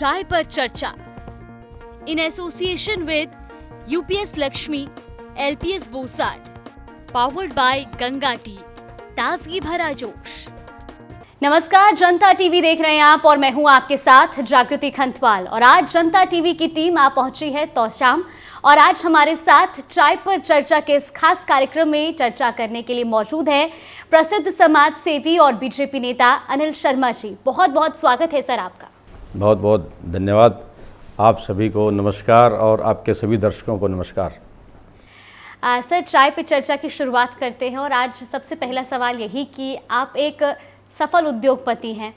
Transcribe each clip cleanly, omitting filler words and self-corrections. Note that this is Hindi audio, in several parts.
चाय पर चर्चा in association with UPS Laxmi, LPS Bosat, powered by Ganga tea, ताजगी भरा जोश। नमस्कार, जनता टीवी देख रहे हैं आप और मैं हूं आपके साथ जागृति खंतवाल। और आज जनता टीवी की टीम आप पहुंची है तौशाम और आज हमारे साथ चाय पर चर्चा के इस खास कार्यक्रम में चर्चा करने के लिए मौजूद है प्रसिद्ध समाज सेवी और बीजेपी नेता अनिल शर्मा जी। बहुत बहुत स्वागत है सर आपका। बहुत बहुत धन्यवाद। आप सभी को नमस्कार और आपके सभी दर्शकों को नमस्कार। सर, चाय पर चर्चा की शुरुआत करते हैं और आज सबसे पहला सवाल यही कि आप एक सफल उद्योगपति हैं,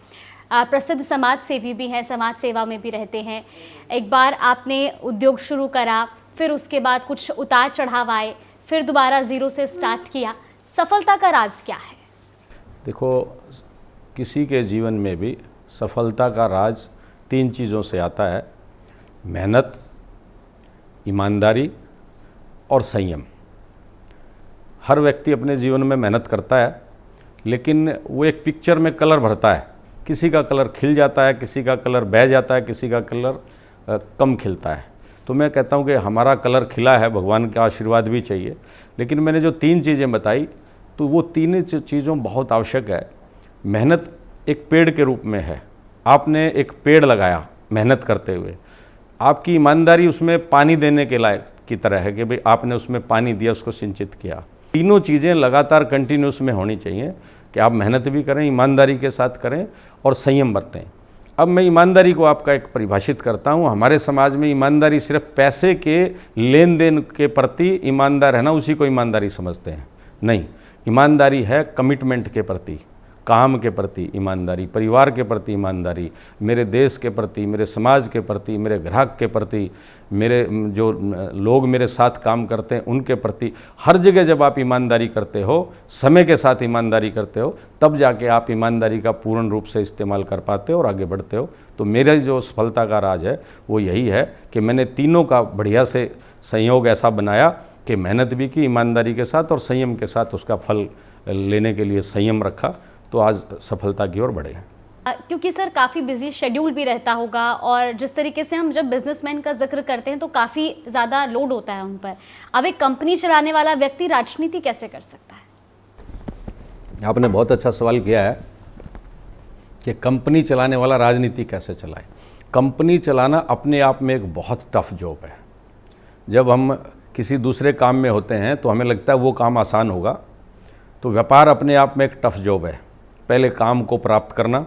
प्रसिद्ध समाज सेवी भी हैं, समाज सेवा में भी रहते हैं। एक बार आपने उद्योग शुरू करा, फिर उसके बाद कुछ उतार चढ़ाव आए, फिर दोबारा ज़ीरो से स्टार्ट किया। सफलता का राज क्या है? देखो, किसी के जीवन में भी सफलता का राज 3 चीज़ों से आता है: मेहनत, ईमानदारी और संयम। हर व्यक्ति अपने जीवन में मेहनत करता है, लेकिन वो एक पिक्चर में कलर भरता है। किसी का कलर खिल जाता है, किसी का कलर बह जाता है, किसी का कलर कम खिलता है। तो मैं कहता हूँ कि हमारा कलर खिला है, भगवान का आशीर्वाद भी चाहिए। लेकिन मैंने जो 3 चीज़ें बताई, तो वो 3 चीज़ों बहुत आवश्यक है। मेहनत एक पेड़ के रूप में है। आपने एक पेड़ लगाया मेहनत करते हुए, आपकी ईमानदारी उसमें पानी देने के लायक की तरह है कि भाई आपने उसमें पानी दिया, उसको सिंचित किया। तीनों चीज़ें लगातार कंटिन्यूस में होनी चाहिए कि आप मेहनत भी करें, ईमानदारी के साथ करें और संयम बरतें। अब मैं ईमानदारी को आपका एक परिभाषित करता हूँ। हमारे समाज में ईमानदारी सिर्फ पैसे के लेन देन के प्रति ईमानदार है ना, उसी को ईमानदारी समझते हैं। नहीं, ईमानदारी है कमिटमेंट के प्रति, काम के प्रति ईमानदारी, परिवार के प्रति ईमानदारी, मेरे देश के प्रति, मेरे समाज के प्रति, मेरे ग्राहक के प्रति, मेरे जो लोग मेरे साथ काम करते हैं उनके प्रति। हर जगह जब आप ईमानदारी करते हो, समय के साथ ईमानदारी करते हो, तब जाके आप ईमानदारी का पूर्ण रूप से इस्तेमाल कर पाते हो और आगे बढ़ते हो। तो मेरे जो सफलता का राज है वो यही है कि मैंने तीनों का बढ़िया से संयोग ऐसा बनाया कि मेहनत भी की ईमानदारी के साथ और संयम के साथ उसका फल लेने के लिए संयम रखा, तो आज सफलता की ओर बढ़े हैं। क्योंकि सर काफ़ी बिजी शेड्यूल भी रहता होगा और जिस तरीके से हम जब बिजनेसमैन का जिक्र करते हैं तो काफ़ी ज़्यादा लोड होता है उन पर। अब एक कंपनी चलाने वाला व्यक्ति राजनीति कैसे कर सकता है? आपने बहुत अच्छा सवाल किया है कि कंपनी चलाने वाला राजनीति कैसे चलाए। कंपनी चलाना अपने आप में एक बहुत टफ जॉब है। जब हम किसी दूसरे काम में होते हैं तो हमें लगता है वो काम आसान होगा। तो व्यापार अपने आप में एक टफ जॉब है। पहले काम को प्राप्त करना,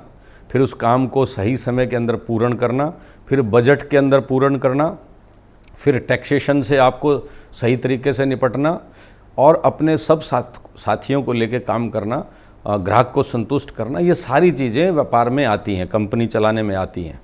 फिर उस काम को सही समय के अंदर पूर्ण करना, फिर बजट के अंदर पूर्ण करना, फिर टैक्सेशन से आपको सही तरीके से निपटना और अपने सब साथियों को लेकर काम करना, ग्राहक को संतुष्ट करना। ये सारी चीज़ें व्यापार में आती हैं, कंपनी चलाने में आती हैं।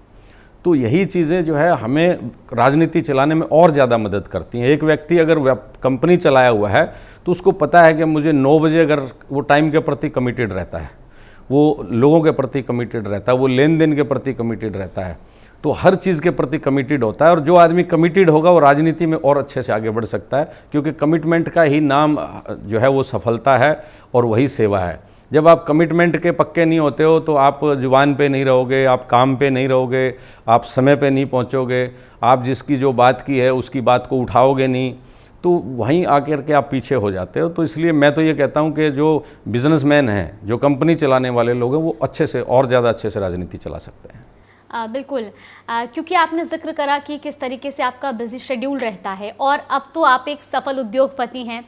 तो यही चीज़ें जो है हमें राजनीति चलाने में और ज़्यादा मदद करती हैं। एक व्यक्ति अगर कंपनी चलाया हुआ है तो उसको पता है कि मुझे 9 बजे, अगर वो टाइम के प्रति कमिटेड रहता है, वो लोगों के प्रति कमिटेड रहता है, वो लेन देन के प्रति कमिटेड रहता है, तो हर चीज़ के प्रति कमिटेड होता है। और जो आदमी कमिटेड होगा वो राजनीति में और अच्छे से आगे बढ़ सकता है, क्योंकि कमिटमेंट का ही नाम जो है वो सफलता है और वही सेवा है। जब आप कमिटमेंट के पक्के नहीं होते हो तो आप जुबान पे नहीं रहोगे, आप काम पे नहीं रहोगे, आप समय पे नहीं पहुंचोगे, आप जिसकी जो बात की है उसकी बात को उठाओगे नहीं, तो वहीं आकर के आप पीछे हो जाते हो। तो इसलिए मैं तो ये कहता हूं कि जो बिजनेसमैन हैं, जो कंपनी चलाने वाले लोग हैं, वो अच्छे से और ज़्यादा अच्छे से राजनीति चला सकते हैं। बिल्कुल, क्योंकि आपने जिक्र करा कि किस तरीके से आपका बिजी शेड्यूल रहता है और अब तो आप एक सफल उद्योगपति हैं।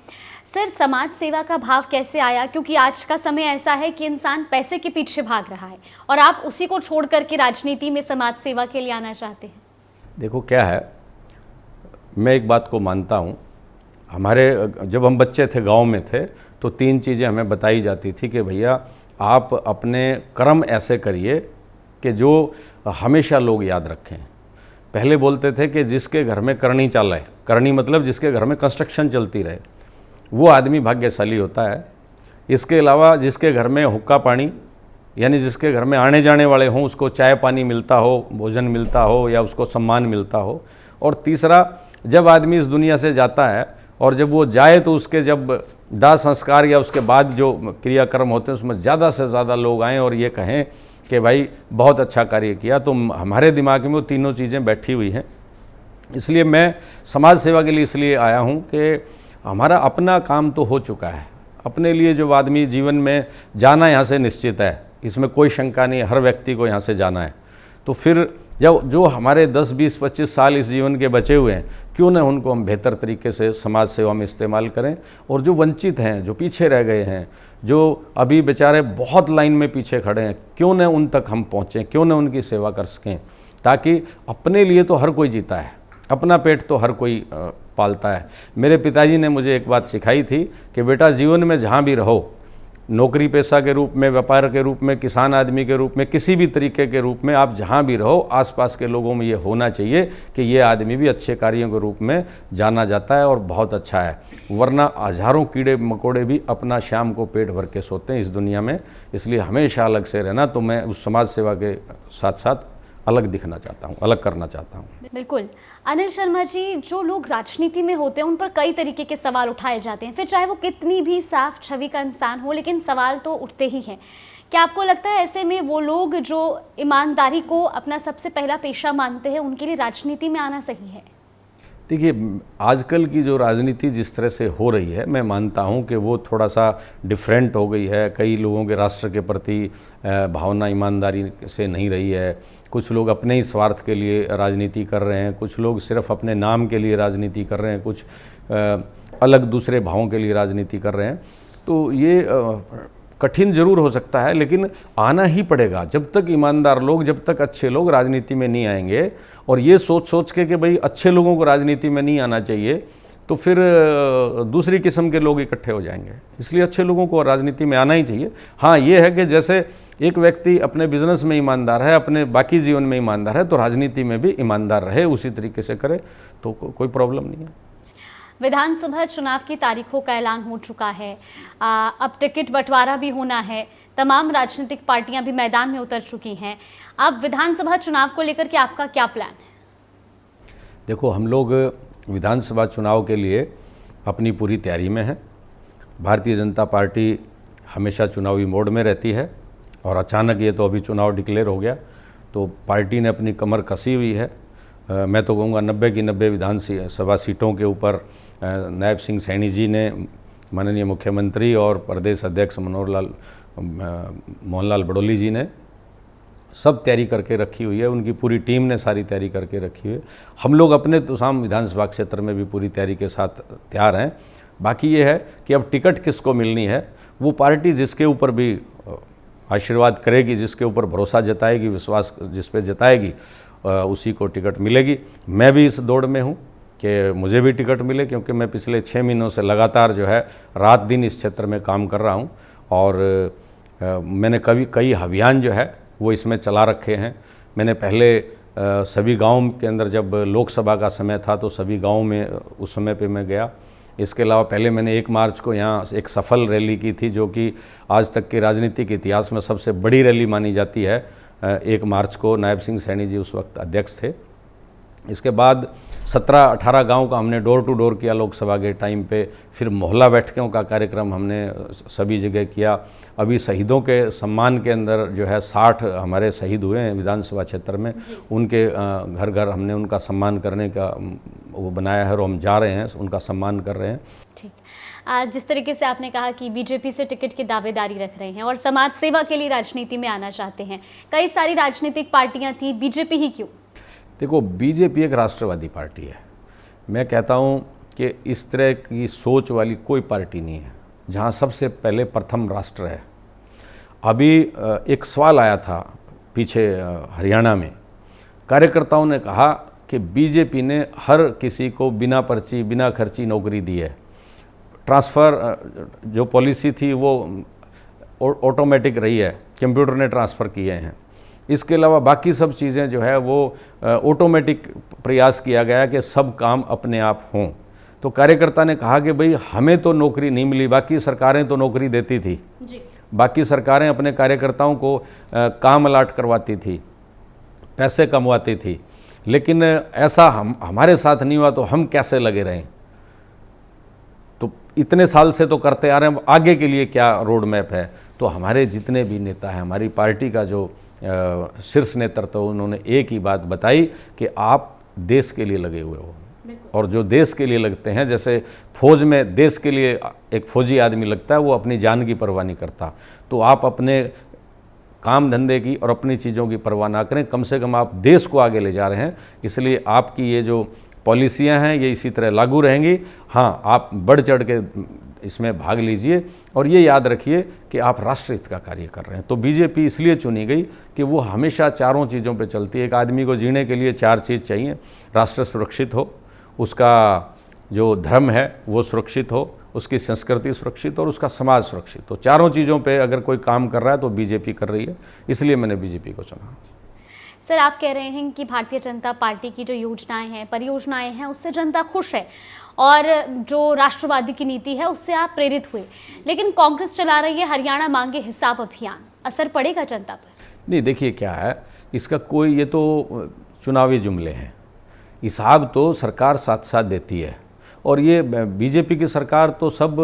सर, समाज सेवा का भाव कैसे आया? क्योंकि आज का समय ऐसा है कि इंसान पैसे के पीछे भाग रहा है और आप उसी को छोड़ करके राजनीति में समाज सेवा के लिए आना चाहते हैं। देखो क्या है, मैं एक बात को मानता हूँ। हमारे जब हम बच्चे थे, गांव में थे, तो 3 चीज़ें हमें बताई जाती थी कि भैया आप अपने कर्म ऐसे करिए कि जो हमेशा लोग याद रखें। पहले बोलते थे कि जिसके घर में करनी चल रहे, करनी मतलब जिसके घर में कंस्ट्रक्शन चलती रहे, वो आदमी भाग्यशाली होता है। इसके अलावा जिसके घर में हुक्का पानी, यानी जिसके घर में आने जाने वाले हों, उसको चाय पानी मिलता हो, भोजन मिलता हो या उसको सम्मान मिलता हो। और तीसरा, जब आदमी इस दुनिया से जाता है और जब वो जाए तो उसके जब दाह संस्कार या उसके बाद जो क्रियाक्रम होते हैं उसमें ज़्यादा से ज़्यादा लोग आएँ और ये कहें कि भाई बहुत अच्छा कार्य किया, तो हमारे दिमाग में वो तीनों चीज़ें बैठी हुई हैं। इसलिए मैं समाज सेवा के लिए इसलिए आया हूँ कि हमारा अपना काम तो हो चुका है, अपने लिए जो आदमी जीवन में जाना यहाँ से निश्चित है, इसमें कोई शंका नहीं है, हर व्यक्ति को यहाँ से जाना है। तो फिर जब जो हमारे 10, 20, 25 साल इस जीवन के बचे हुए हैं, क्यों न उनको हम बेहतर तरीके से समाज सेवा में इस्तेमाल करें, और जो वंचित हैं, जो पीछे रह गए हैं, जो अभी बेचारे बहुत लाइन में पीछे खड़े हैं, क्यों न उन तक हम पहुँचें, क्यों न उनकी सेवा कर सकें, ताकि अपने लिए तो हर कोई जीता है, अपना पेट तो हर कोई पालता है। मेरे पिताजी ने मुझे एक बात सिखाई थी कि बेटा जीवन में जहाँ भी रहो, नौकरी पेशा के रूप में, व्यापार के रूप में, किसान आदमी के रूप में, किसी भी तरीके के रूप में आप जहाँ भी रहो, आसपास के लोगों में ये होना चाहिए कि ये आदमी भी अच्छे कार्यों के रूप में जाना जाता है और बहुत अच्छा है, वरना हजारों कीड़े मकोड़े भी अपना शाम को पेट भर के सोते हैं इस दुनिया में। इसलिए हमेशा अलग से रहना, तो मैं उस समाज सेवा के साथ साथ अलग दिखना चाहता हूँ, अलग करना चाहता हूँ। बिल्कुल। अनिल शर्मा जी, जो लोग राजनीति में होते हैं उन पर कई तरीके के सवाल उठाए जाते हैं, फिर चाहे वो कितनी भी साफ छवि का इंसान हो, लेकिन सवाल तो उठते ही हैं। क्या आपको लगता है ऐसे में वो लोग जो ईमानदारी को अपना सबसे पहला पेशा मानते हैं, उनके लिए राजनीति में आना सही है? देखिए, आजकल की जो राजनीति जिस तरह से हो रही है, मैं मानता हूं कि वो थोड़ा सा डिफरेंट हो गई है। कई लोगों के राष्ट्र के प्रति भावना ईमानदारी से नहीं रही है। कुछ लोग अपने ही स्वार्थ के लिए राजनीति कर रहे हैं, कुछ लोग सिर्फ अपने नाम के लिए राजनीति कर रहे हैं, कुछ अलग दूसरे भावों के लिए राजनीति कर रहे हैं। तो ये कठिन जरूर हो सकता है, लेकिन आना ही पड़ेगा। जब तक ईमानदार लोग, जब तक अच्छे लोग राजनीति में नहीं आएंगे और ये सोच के कि भाई अच्छे लोगों को राजनीति में नहीं आना चाहिए, तो फिर दूसरी किस्म के लोग इकट्ठे हो जाएंगे। इसलिए अच्छे लोगों को राजनीति में आना ही चाहिए। हाँ, ये है कि जैसे एक व्यक्ति अपने बिजनेस में ईमानदार है, अपने बाकी जीवन में ईमानदार है, तो राजनीति में भी ईमानदार रहे, उसी तरीके से करे, तो कोई प्रॉब्लम नहीं है। विधानसभा चुनाव की तारीखों का ऐलान हो चुका है, अब टिकट बंटवारा भी होना है, तमाम राजनीतिक पार्टियां भी मैदान में उतर चुकी हैं। अब विधानसभा चुनाव को लेकर के आपका क्या प्लान है? देखो, हम लोग विधानसभा चुनाव के लिए अपनी पूरी तैयारी में हैं। भारतीय जनता पार्टी हमेशा चुनावी मोड में रहती है, और अचानक ये तो अभी चुनाव डिक्लेयर हो गया, तो पार्टी ने अपनी कमर कसी हुई है। मैं तो कहूँगा 90 की 90 विधानसभा सीटों के ऊपर नायब सिंह सैनी जी ने, माननीय मुख्यमंत्री और प्रदेश अध्यक्ष मोहन लाल बड़ोली जी ने सब तैयारी करके रखी हुई है। उनकी पूरी टीम ने सारी तैयारी करके रखी हुई है। हम लोग अपने तुसाम विधानसभा क्षेत्र में भी पूरी तैयारी के साथ तैयार हैं। बाकी ये है कि अब टिकट किसको मिलनी है, वो पार्टी जिसके ऊपर भी आशीर्वाद करेगी, जिसके ऊपर भरोसा जताएगी, विश्वास जिस पे जताएगी, उसी को टिकट मिलेगी। मैं भी इस दौड़ में हूँ कि मुझे भी टिकट मिले, क्योंकि मैं पिछले 6 महीनों से लगातार जो है रात दिन इस क्षेत्र में काम कर रहा हूँ, और मैंने कई अभियान जो है वो इसमें चला रखे हैं। मैंने पहले सभी गाँव के अंदर, जब लोकसभा का समय था, तो सभी गाँव में उस समय पे मैं गया। इसके अलावा पहले मैंने 1 मार्च को यहाँ एक सफल रैली की थी, जो कि आज तक के राजनीतिक इतिहास में सबसे बड़ी रैली मानी जाती है। 1 मार्च को नायब सिंह सैनी जी उस वक्त अध्यक्ष थे। इसके बाद 17-18 गांव का हमने डोर टू डोर किया लोकसभा के टाइम पे। फिर मोहल्ला बैठकों का कार्यक्रम हमने सभी जगह किया। अभी शहीदों के सम्मान के अंदर जो है 60 हमारे शहीद हुए हैं विधानसभा क्षेत्र में, उनके घर घर हमने उनका सम्मान करने का वो बनाया है, और हम जा रहे हैं, उनका सम्मान कर रहे हैं। ठीक, जिस तरीके से आपने कहा कि बीजेपी से टिकट की दावेदारी रख रहे हैं और समाज सेवा के लिए राजनीति में आना चाहते हैं, कई सारी राजनीतिक पार्टियां थी, बीजेपी ही क्यों? देखो, बीजेपी एक राष्ट्रवादी पार्टी है। मैं कहता हूँ कि इस तरह की सोच वाली कोई पार्टी नहीं है जहाँ सबसे पहले प्रथम राष्ट्र है। अभी एक सवाल आया था पीछे हरियाणा में, कार्यकर्ताओं ने कहा कि बीजेपी ने हर किसी को बिना पर्ची बिना खर्ची नौकरी दी है। ट्रांसफ़र जो पॉलिसी थी वो ऑटोमेटिक रही है, कंप्यूटर ने ट्रांसफ़र किए हैं। इसके अलावा बाकी सब चीज़ें जो है वो ऑटोमेटिक प्रयास किया गया कि सब काम अपने आप हों। तो कार्यकर्ता ने कहा कि भाई हमें तो नौकरी नहीं मिली, बाकी सरकारें तो नौकरी देती थी जी। बाकी सरकारें अपने कार्यकर्ताओं को काम अलाट करवाती थी, पैसे कमवाती थी, लेकिन ऐसा हमारे साथ नहीं हुआ, तो हम कैसे लगे रहें? तो इतने साल से तो करते आ रहे हैं, आगे के लिए क्या रोड मैप है? तो हमारे जितने भी नेता हैं, हमारी पार्टी का जो शीर्ष नेतृत्व उन्होंने एक ही बात बताई कि आप देश के लिए लगे हुए हो, और जो देश के लिए लगते हैं, जैसे फौज में देश के लिए एक फौजी आदमी लगता है, वो अपनी जान की परवाह नहीं करता, तो आप अपने काम धंधे की और अपनी चीज़ों की परवाह ना करें, कम से कम आप देश को आगे ले जा रहे हैं, इसलिए आपकी ये जो पॉलिसियां हैं ये इसी तरह लागू रहेंगी। हाँ, आप बढ़ चढ़ के इसमें भाग लीजिए और ये याद रखिए कि आप राष्ट्रहित का कार्य कर रहे हैं। तो बीजेपी इसलिए चुनी गई कि वो हमेशा चारों चीज़ों पे चलती है। एक आदमी को जीने के लिए चार चीज़ चाहिए, राष्ट्र सुरक्षित हो, उसका जो धर्म है वो सुरक्षित हो, उसकी संस्कृति सुरक्षित और उसका समाज सुरक्षित। तो चारों चीज़ों पे अगर कोई काम कर रहा है तो बीजेपी कर रही है, इसलिए मैंने बीजेपी को चुना। सर, आप कह रहे हैं कि भारतीय जनता पार्टी की जो योजनाएं हैं, परियोजनाएं हैं, उससे जनता खुश है और जो राष्ट्रवादी की नीति है उससे आप प्रेरित हुए, लेकिन कांग्रेस चला रही है हरियाणा मांगे हिसाब अभियान, असर पड़ेगा जनता पर? नहीं, देखिए क्या है इसका कोई, ये तो चुनावी जुमले हैं, हिसाब तो सरकार साथ साथ देती है। और ये बीजेपी की सरकार तो सब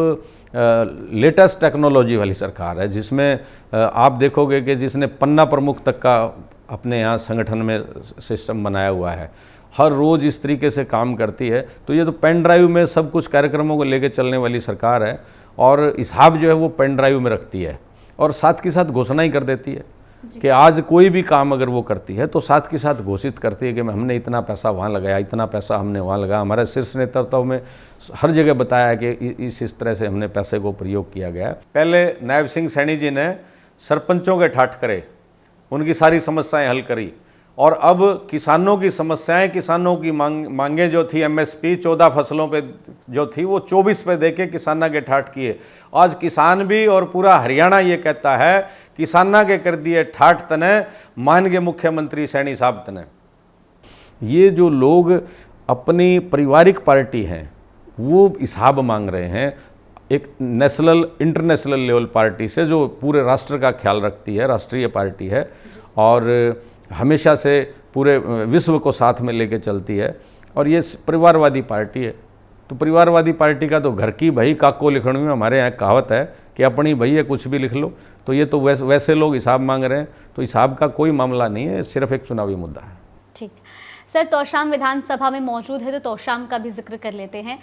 लेटेस्ट टेक्नोलॉजी वाली सरकार है, जिसमें आप देखोगे कि जिसने पन्ना प्रमुख तक का अपने यहाँ संगठन में सिस्टम बनाया हुआ है, हर रोज़ इस तरीके से काम करती है। तो ये तो पेन ड्राइव में सब कुछ कार्यक्रमों को लेकर चलने वाली सरकार है, और हिसाब जो है वो पेन ड्राइव में रखती है और साथ के साथ घोषणा ही कर देती है कि आज कोई भी काम अगर वो करती है तो साथ के साथ घोषित करती है कि हमने इतना पैसा वहाँ लगाया, इतना पैसा हमने वहाँ लगाया। हमारे शीर्ष नेतृत्व में हर जगह बताया है कि इस तरह से हमने पैसे को प्रयोग किया गया है। पहले नायब सिंह सैनी जी ने सरपंचों के ठाठ करे, उनकी सारी समस्याएं हल करी, और अब किसानों की समस्याएं, किसानों की मांगें जो थी एमएसपी 14 फसलों पे जो थी वो 24 पे देके किसाना के ठाठ किए। आज किसान भी और पूरा हरियाणा ये कहता है किसाना के कर दिए ठाठ तने, मान के मुख्यमंत्री सैनी साहब तने। ये जो लोग अपनी पारिवारिक पार्टी हैं वो हिसाब मांग रहे हैं एक नेशनल इंटरनेशनल लेवल पार्टी से जो पूरे राष्ट्र का ख्याल रखती है, राष्ट्रीय पार्टी है और हमेशा से पूरे विश्व को साथ में लेके चलती है, और ये परिवारवादी पार्टी है। तो परिवारवादी पार्टी का तो घर की भई काको लिखण में हमारे यहाँ कहावत है कि अपनी भई है कुछ भी लिख लो। तो ये तो वैसे लोग हिसाब मांग रहे हैं, तो हिसाब का कोई मामला नहीं है, सिर्फ एक चुनावी मुद्दा है। ठीक सर, तोशाम विधानसभा में मौजूद है तो तोशाम का भी जिक्र कर लेते हैं।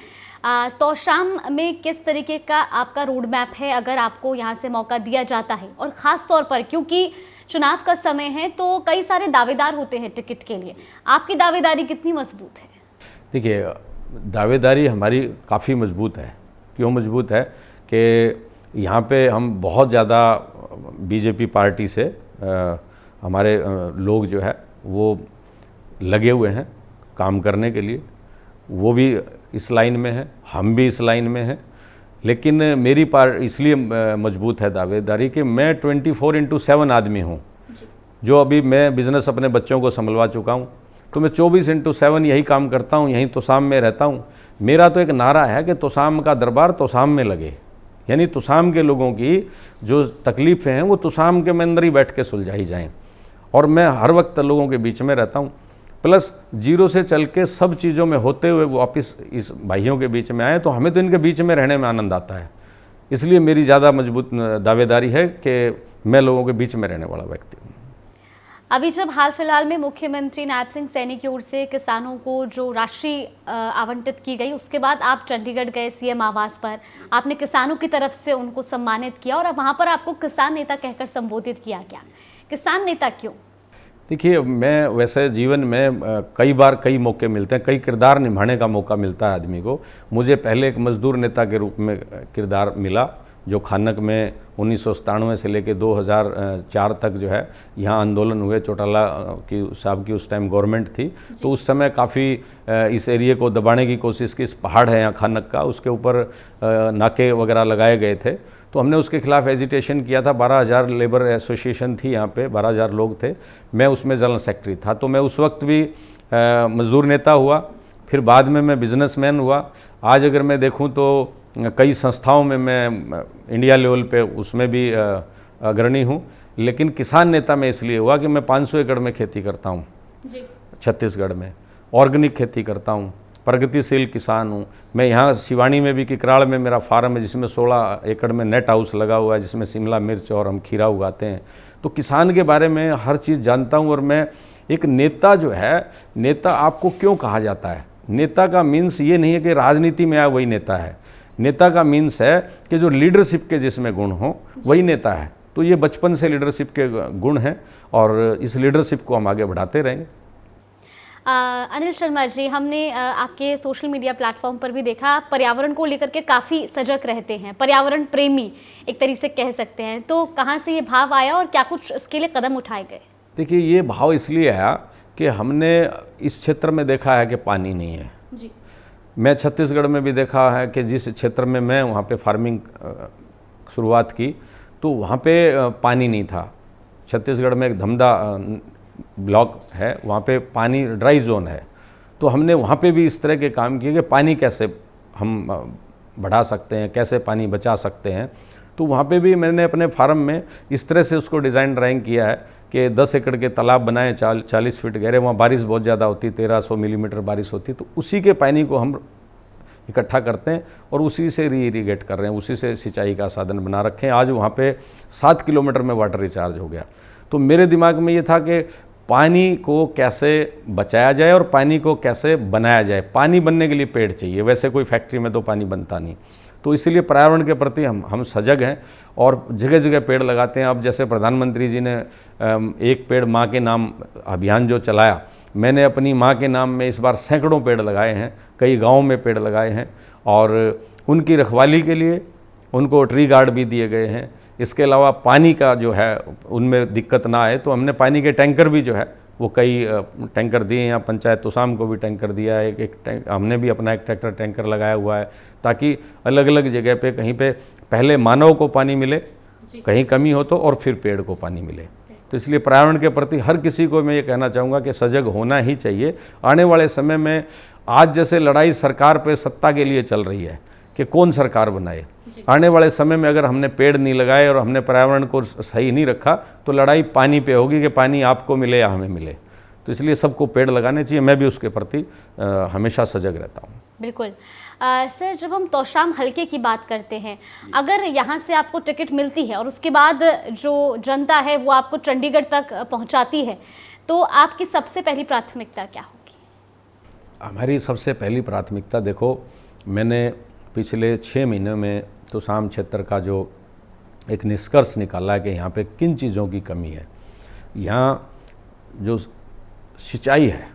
तोशाम में किस तरीके का आपका रोड मैप है अगर आपको यहाँ से मौका दिया जाता है, और ख़ास तौर पर क्योंकि चुनाव का समय है तो कई सारे दावेदार होते हैं टिकट के लिए, आपकी दावेदारी कितनी मजबूत है? देखिए, दावेदारी हमारी काफ़ी मजबूत है। क्यों मजबूत है कि यहाँ पे हम बहुत ज़्यादा बीजेपी पार्टी से हमारे लोग जो है वो लगे हुए हैं काम करने के लिए, वो भी इस लाइन में है, हम भी इस लाइन में हैं। लेकिन मेरी इसलिए मजबूत है दावेदारी कि मैं 24/7 आदमी हूँ, जो अभी मैं बिज़नेस अपने बच्चों को संभलवा चुका हूँ, तो मैं 24/7 यही काम करता हूँ, यहीं तोशाम में रहता हूँ। मेरा तो एक नारा है कि तोशाम का दरबार तोशाम में लगे, यानी तोशाम के लोगों की जो तकलीफ़ें हैं वो तोशाम के अंदर ही बैठ के सुलझाई जाएँ, और मैं हर वक्त लोगों के बीच में रहता हूँ। प्लस जीरो से चल के सब चीज़ों में होते हुए वो वापस इस भाइयों के बीच में आए, तो हमें तो इनके बीच में रहने में आनंद आता है। इसलिए मेरी ज़्यादा मजबूत दावेदारी है कि मैं लोगों के बीच में रहने वाला व्यक्ति हूँ। अभी जब हाल फिलहाल में मुख्यमंत्री नायब सिंह सैनी की ओर से किसानों को जो राशि आवंटित की गई, उसके बाद आप चंडीगढ़ गए सीएम आवास पर, आपने किसानों की तरफ से उनको सम्मानित किया और वहाँ पर आपको किसान नेता कहकर संबोधित किया गया। किसान नेता क्यों? देखिए, मैं वैसे जीवन में कई बार कई मौके मिलते हैं, कई किरदार निभाने का मौका मिलता है आदमी को। मुझे पहले एक मजदूर नेता के रूप में किरदार मिला, जो खानक में 1997 से लेकर 2004 तक जो है यहाँ आंदोलन हुए, चौटाला की साहब की उस टाइम गवर्नमेंट थी, तो उस समय काफ़ी इस एरिए को दबाने की कोशिश की। इस पहाड़ है यहाँ खानक का, उसके ऊपर नाके वगैरह लगाए गए थे, तो हमने उसके खिलाफ एजिटेशन किया था। 12,000 लेबर एसोसिएशन थी यहाँ पे, 12,000 लोग थे, मैं उसमें जनरल सेक्रेटरी था। तो मैं उस वक्त भी मजदूर नेता हुआ, फिर बाद में मैं बिजनेसमैन हुआ। आज अगर मैं देखूँ तो कई संस्थाओं में मैं इंडिया लेवल पे उसमें भी अग्रणी हूँ, लेकिन किसान नेता मैं इसलिए हुआ कि मैं 500 एकड़ में खेती करता हूँ छत्तीसगढ़ में, ऑर्गेनिक खेती करता हूँ, प्रगतिशील किसान हूँ। मैं यहाँ सिवानी में भी किकराड़ में मेरा फार्म है जिसमें 16 एकड़ में नेट हाउस लगा हुआ है, जिसमें शिमला मिर्च और हम खीरा उगाते हैं। तो किसान के बारे में हर चीज़ जानता हूँ। और मैं एक नेता जो है, नेता आपको क्यों कहा जाता है? नेता का मीन्स ये नहीं है कि राजनीति में आया वही नेता है। नेता का मीन्स है कि जो लीडरशिप के जिसमें गुण हो वही नेता है। तो ये बचपन से लीडरशिप के गुण हैं और इस लीडरशिप को हम आगे बढ़ाते रहेंगे। अनिल शर्मा जी, हमने आपके सोशल मीडिया प्लेटफॉर्म पर भी देखा, आप पर्यावरण को लेकर के काफ़ी सजग रहते हैं, पर्यावरण प्रेमी एक तरीके से कह सकते हैं। तो कहाँ से ये भाव आया और क्या कुछ इसके लिए कदम उठाए गए? देखिए, ये भाव इसलिए आया कि हमने इस क्षेत्र में देखा है कि पानी नहीं है जी। मैं छत्तीसगढ़ में भी देखा है कि जिस क्षेत्र में मैं वहाँ पे फार्मिंग शुरुआत की तो वहाँ पे पानी नहीं था। छत्तीसगढ़ में एक धमदा ब्लॉक है, वहाँ पे पानी ड्राई जोन है। तो हमने वहाँ पे भी इस तरह के काम किए कि पानी कैसे हम बढ़ा सकते हैं, कैसे पानी बचा सकते हैं। तो वहाँ पे भी मैंने अपने फार्म में इस तरह से उसको डिज़ाइन ड्राइंग किया है कि 10 एकड़ के तालाब बनाए, 40 फीट गहरे। वहाँ बारिश बहुत ज़्यादा होती, 1300 मिलीमीटर बारिश होती, तो उसी के पानी को हम इकट्ठा करते हैं और उसी से रीइरीगेट कर रहे हैं, उसी से सिंचाई का साधन बना रखे हैं। आज वहाँ पे 7 किलोमीटर में वाटर रिचार्ज हो गया। तो मेरे दिमाग में ये था कि पानी को कैसे बचाया जाए और पानी को कैसे बनाया जाए। पानी बनने के लिए पेड़ चाहिए, वैसे कोई फैक्ट्री में तो पानी बनता नहीं। तो इसलिए पर्यावरण के प्रति हम सजग हैं और जगह जगह पेड़ लगाते हैं। अब जैसे प्रधानमंत्री जी ने एक पेड़ माँ के नाम अभियान जो चलाया, मैंने अपनी माँ के नाम में इस बार सैकड़ों पेड़ लगाए हैं, कई गाँव में पेड़ लगाए हैं और उनकी रखवाली के लिए उनको ट्री गार्ड भी दिए गए हैं। इसके अलावा पानी का जो है उनमें दिक्कत ना आए तो हमने पानी के टैंकर भी जो है वो कई टैंकर दिए हैं। यहाँ पंचायत तोसाम को भी टैंकर दिया है, एक हमने भी अपना एक ट्रैक्टर टैंकर लगाया हुआ है ताकि अलग अलग जगह पे कहीं पे पहले मानव को पानी मिले, कहीं कमी हो तो, और फिर पेड़ को पानी मिले। तो इसलिए पर्यावरण के प्रति हर किसी को मैं ये कहना चाहूँगा कि सजग होना ही चाहिए। आने वाले समय में आज जैसे लड़ाई सरकार पे सत्ता के लिए चल रही है कि कौन सरकार बनाए, आने वाले समय में अगर हमने पेड़ नहीं लगाए और हमने पर्यावरण को सही नहीं रखा तो लड़ाई पानी पे होगी कि पानी आपको मिले या हमें मिले। तो इसलिए सबको पेड़ लगाने चाहिए। मैं भी उसके प्रति हमेशा सजग रहता हूँ। बिल्कुल। सर, जब हम तोशाम हलके की बात करते हैं, अगर यहाँ से आपको टिकट मिलती है और उसके बाद जो जनता है वो आपको चंडीगढ़ तक पहुँचाती है, तो आपकी सबसे पहली प्राथमिकता क्या होगी? हमारी सबसे पहली प्राथमिकता, देखो मैंने पिछले 6 महीने में तोशाम क्षेत्र का जो एक निष्कर्ष निकाला है कि यहाँ पे किन चीज़ों की कमी है। यहाँ जो सिंचाई है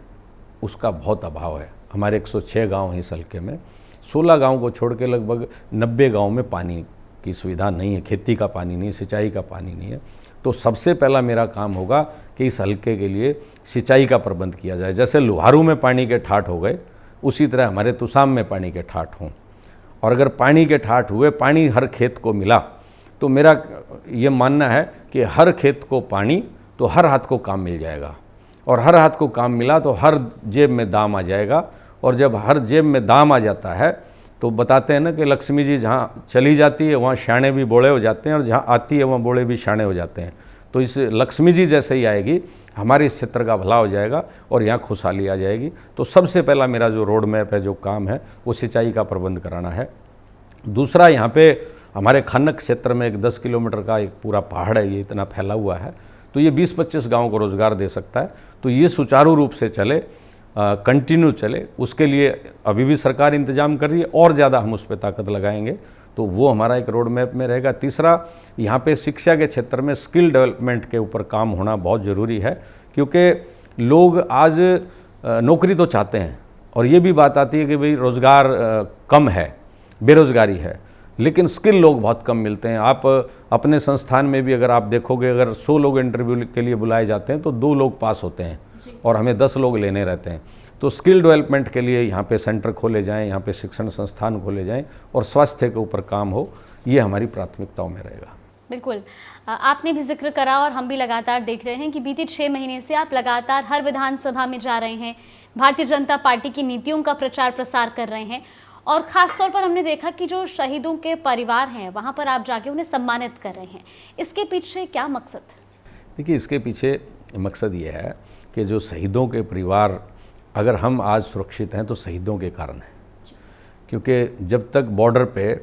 उसका बहुत अभाव है। हमारे 106 गांव हैं इस हल्के में, 16 गांव को छोड़ के लगभग 90 गांव में पानी की सुविधा नहीं है, खेती का पानी नहीं, सिंचाई का पानी नहीं है। तो सबसे पहला मेरा काम होगा कि इस हल्के के लिए सिंचाई का प्रबंध किया जाए। जैसे लोहारू में पानी के ठाठ हो गए, उसी तरह हमारे तोशाम में पानी के ठाठ हों। और अगर पानी के ठाठ हुए, पानी हर खेत को मिला, तो मेरा ये मानना है कि हर खेत को पानी तो हर हाथ को काम मिल जाएगा। और हर हाथ को काम मिला तो हर जेब में दाम आ जाएगा। और जब हर जेब में दाम आ जाता है तो बताते हैं ना कि लक्ष्मी जी जहाँ चली जाती है वहाँ शाणे भी बोड़े हो जाते हैं और जहाँ आती है वहाँ बोड़े भी शाणे हो जाते हैं। तो इस लक्ष्मी जी जैसे ही आएगी, हमारे इस क्षेत्र का भला हो जाएगा और यहाँ खुशहाली आ जाएगी। तो सबसे पहला मेरा जो रोड मैप है, जो काम है, वो सिंचाई का प्रबंध कराना है। दूसरा, यहाँ पे हमारे खन्नक क्षेत्र में एक 10 किलोमीटर का एक पूरा पहाड़ है, ये इतना फैला हुआ है, तो ये 20-25 गाँव को रोज़गार दे सकता है। तो ये सुचारू रूप से चले, कंटिन्यू चले, उसके लिए अभी भी सरकार इंतजाम कर रही है और ज़्यादा हम उस पर ताकत लगाएंगे। तो वो हमारा एक रोड मैप में रहेगा। तीसरा, यहाँ पे शिक्षा के क्षेत्र में स्किल डेवलपमेंट के ऊपर काम होना बहुत ज़रूरी है, क्योंकि लोग आज नौकरी तो चाहते हैं और ये भी बात आती है कि भाई रोज़गार कम है, बेरोज़गारी है, लेकिन स्किल लोग बहुत कम मिलते हैं। आप अपने संस्थान में भी अगर आप देखोगे, अगर 100 लोग इंटरव्यू के लिए बुलाए जाते हैं तो 2 लोग पास होते हैं और हमें 10 लोग लेने रहते हैं। तो स्किल डेवलपमेंट के लिए यहाँ पे सेंटर खोले जाएं, यहाँ पे शिक्षण संस्थान खोले जाएं और स्वास्थ्य के ऊपर काम हो, ये हमारी प्राथमिकताओं में रहेगा। बिल्कुल, आपने भी जिक्र करा और हम भी लगातार देख रहे हैं कि बीते 6 महीने से आप लगातार हर विधानसभा में जा रहे हैं, भारतीय जनता पार्टी की नीतियों का प्रचार प्रसार कर रहे हैं और ख़ासतौर पर हमने देखा कि जो शहीदों के परिवार हैं वहाँ पर आप जाके उन्हें सम्मानित कर रहे हैं। इसके पीछे क्या मकसद? देखिए, इसके पीछे मकसद ये है कि जो शहीदों के परिवार अगर हम आज सुरक्षित हैं तो शहीदों के कारण है। क्योंकि जब तक बॉर्डर पे,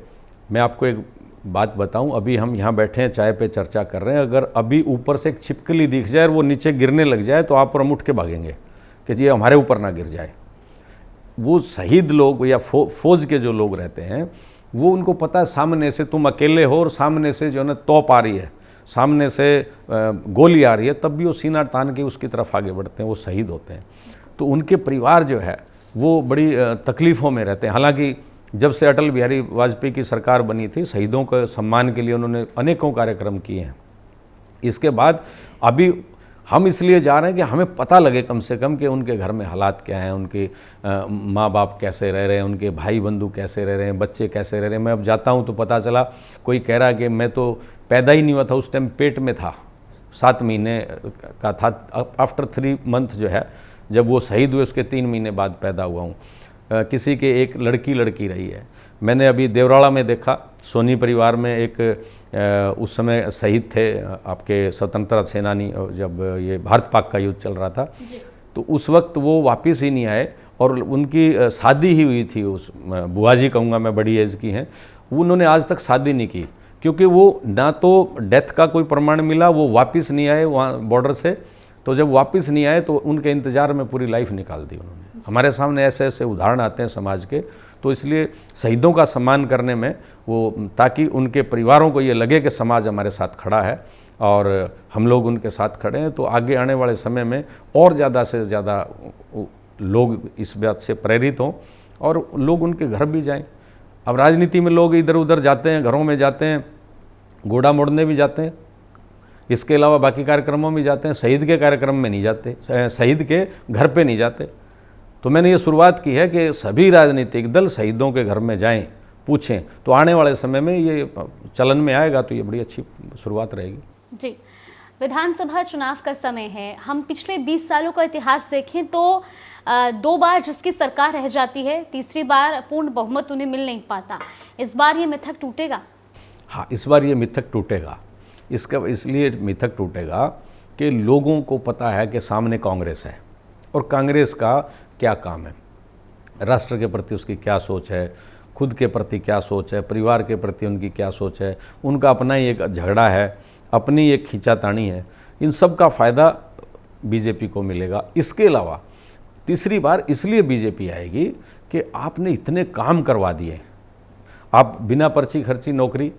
मैं आपको एक बात बताऊं, अभी हम यहाँ बैठे हैं चाय पे चर्चा कर रहे हैं, अगर अभी ऊपर से एक छिपकली दिख जाए और वो नीचे गिरने लग जाए तो आप और हम उठ के भागेंगे कि जी हमारे ऊपर ना गिर जाए। वो शहीद लोग या फौज के जो लोग रहते हैं, वो उनको पता है सामने से तुम अकेले हो और सामने से जो है ना तोप आ रही है, सामने से गोली आ रही है, तब भी वो सीना तान के उसकी तरफ आगे बढ़ते हैं, वो शहीद होते हैं। तो उनके परिवार जो है वो बड़ी तकलीफ़ों में रहते हैं। हालांकि जब से अटल बिहारी वाजपेयी की सरकार बनी थी, शहीदों के सम्मान के लिए उन्होंने अनेकों कार्यक्रम किए हैं। इसके बाद अभी हम इसलिए जा रहे हैं कि हमें पता लगे कम से कम कि उनके घर में हालात क्या हैं, उनके माँ बाप कैसे रह रहे हैं, उनके भाई बंधु कैसे रह रहे हैं, बच्चे कैसे रह रहे हैं। मैं अब जाता हूँ तो पता चला, कोई कह रहा कि मैं तो पैदा ही नहीं हुआ था, उस टाइम पेट में था, 7 महीने का था। आफ्टर 3 मंथ जो है, जब वो शहीद हुए उसके 3 महीने बाद पैदा हुआ हूँ। किसी के एक लड़की रही है। मैंने अभी देवराड़ा में देखा, सोनी परिवार में एक उस समय शहीद थे आपके स्वतंत्रता सेनानी, जब ये भारत पाक का युद्ध चल रहा था, तो उस वक्त वो वापस ही नहीं आए और उनकी शादी ही हुई थी। उस बुआ जी कहूँगा मैं, बड़ी एज की हैं, उन्होंने आज तक शादी नहीं की, क्योंकि वो ना तो डेथ का कोई प्रमाण मिला, वो वापस नहीं आए वहाँ बॉर्डर से। तो जब वापस नहीं आए तो उनके इंतज़ार में पूरी लाइफ निकाल दी उन्होंने। हमारे सामने ऐसे ऐसे उदाहरण आते हैं समाज के। तो इसलिए शहीदों का सम्मान करने में वो, ताकि उनके परिवारों को ये लगे कि समाज हमारे साथ खड़ा है और हम लोग उनके साथ खड़े हैं, तो आगे आने वाले समय में और ज़्यादा से ज़्यादा लोग इस बात से प्रेरित हों और लोग उनके घर भी जाएं। अब राजनीति में लोग इधर उधर जाते हैं, घरों में जाते हैं, घोड़ा मोड़ने भी जाते हैं, इसके अलावा बाकी कार्यक्रमों में जाते हैं, शहीद के कार्यक्रम में नहीं जाते, शहीद के घर पे नहीं जाते। तो मैंने ये शुरुआत की है कि सभी राजनीतिक दल शहीदों के घर में जाएं, पूछें, तो आने वाले समय में ये चलन में आएगा, तो ये बड़ी अच्छी शुरुआत रहेगी। जी, विधानसभा चुनाव का समय है। हम पिछले 20 सालों का इतिहास देखें तो 2 बार जिसकी सरकार रह जाती है, तीसरी बार पूर्ण बहुमत उन्हें मिल नहीं पाता। इस बार ये मिथक टूटेगा? हाँ, इस बार ये मिथक टूटेगा। इसका इसलिए मिथक टूटेगा कि लोगों को पता है कि सामने कांग्रेस है और कांग्रेस का क्या काम है, राष्ट्र के प्रति उसकी क्या सोच है, खुद के प्रति क्या सोच है, परिवार के प्रति उनकी क्या सोच है, उनका अपना ही एक झगड़ा है, अपनी एक खींचातानी है। इन सब का फ़ायदा बीजेपी को मिलेगा। इसके अलावा तीसरी बार इसलिए बीजेपी आएगी कि आपने इतने काम करवा दिए, आप बिना पर्ची खर्ची नौकरी।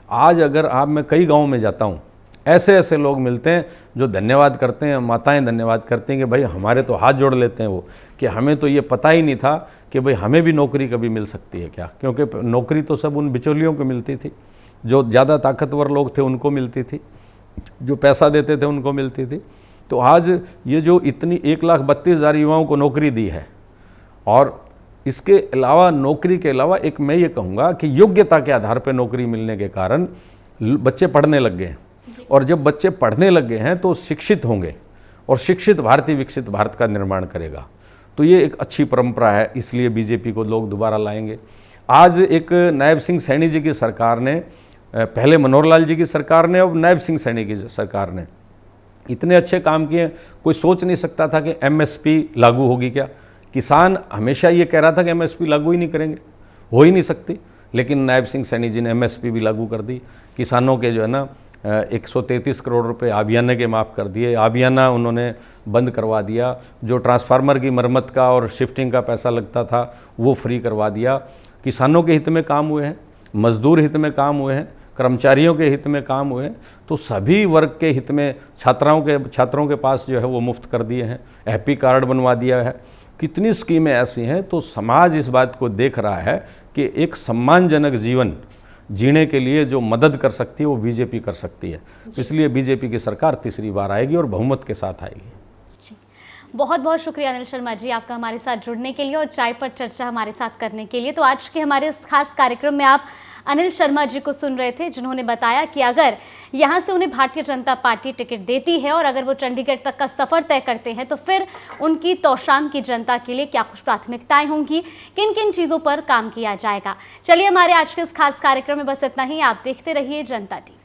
आज अगर मैं कई गाँव में जाता हूँ, ऐसे ऐसे लोग मिलते हैं जो धन्यवाद करते हैं, माताएं धन्यवाद करती हैं कि भाई हमारे तो हाथ जोड़ लेते हैं वो, कि हमें तो ये पता ही नहीं था कि भाई हमें भी नौकरी कभी मिल सकती है क्या। क्योंकि नौकरी तो सब उन बिचौलियों को मिलती थी, जो ज़्यादा ताकतवर लोग थे उनको मिलती थी, जो पैसा देते थे उनको मिलती थी। तो आज ये जो इतनी 1,32,000 युवाओं को नौकरी दी है, और इसके अलावा नौकरी के अलावा एक मैं ये कहूँगा कि योग्यता के आधार पर नौकरी मिलने के कारण बच्चे पढ़ने लग गए हैं, और जब बच्चे पढ़ने लग गए हैं तो शिक्षित होंगे, और शिक्षित भारत ही विकसित भारत का निर्माण करेगा। तो ये एक अच्छी परंपरा है, इसलिए बीजेपी को लोग दोबारा लाएंगे। आज एक नायब सिंह सैनी जी की सरकार ने, पहले मनोहर लाल जी की सरकार ने, अब नायब सिंह सैनी की सरकार ने इतने अच्छे काम किए। कोई सोच नहीं सकता था कि एमएसपी लागू होगी क्या। किसान हमेशा ये कह रहा था कि एमएसपी लागू ही नहीं करेंगे, हो ही नहीं सकती, लेकिन नायब सिंह सैनी जी ने एमएसपी भी लागू कर दी। किसानों के जो है ना 133 करोड़ रुपए आबियाना के माफ़ कर दिए, आबियाना उन्होंने बंद करवा दिया। जो ट्रांसफार्मर की मरम्मत का और शिफ्टिंग का पैसा लगता था वो फ्री करवा दिया। किसानों के हित में काम हुए हैं, मजदूर हित में काम हुए हैं, कर्मचारियों के हित में काम हुए हैं। तो सभी वर्ग के हित में छात्रों के पास जो है वो मुफ्त कर दिए हैं, हैप्पी कार्ड बनवा दिया है। कितनी स्कीमें ऐसी हैं। तो समाज इस बात को देख रहा है कि एक सम्मानजनक जीवन जीने के लिए जो मदद कर सकती है वो बीजेपी कर सकती है। तो इसलिए बीजेपी की सरकार तीसरी बार आएगी और बहुमत के साथ आएगी। बहुत बहुत शुक्रिया अनिल शर्मा जी आपका हमारे साथ जुड़ने के लिए और चाय पर चर्चा हमारे साथ करने के लिए। तो आज के हमारे इस खास कार्यक्रम में आप अनिल शर्मा जी को सुन रहे थे, जिन्होंने बताया कि अगर यहाँ से उन्हें भारतीय जनता पार्टी टिकट देती है और अगर वो चंडीगढ़ तक का सफ़र तय करते हैं तो फिर उनकी तौशाम की जनता के लिए क्या कुछ प्राथमिकताएं होंगी, किन किन चीज़ों पर काम किया जाएगा। चलिए, हमारे आज के इस खास कार्यक्रम में बस इतना ही। आप देखते रहिए जनता टीवी।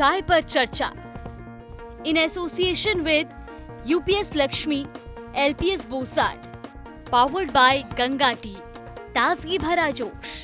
चाय पर चर्चा in association with UPS Laxmi, LPS Bosat, powered by Ganga tea, ताजगी भरा जोश।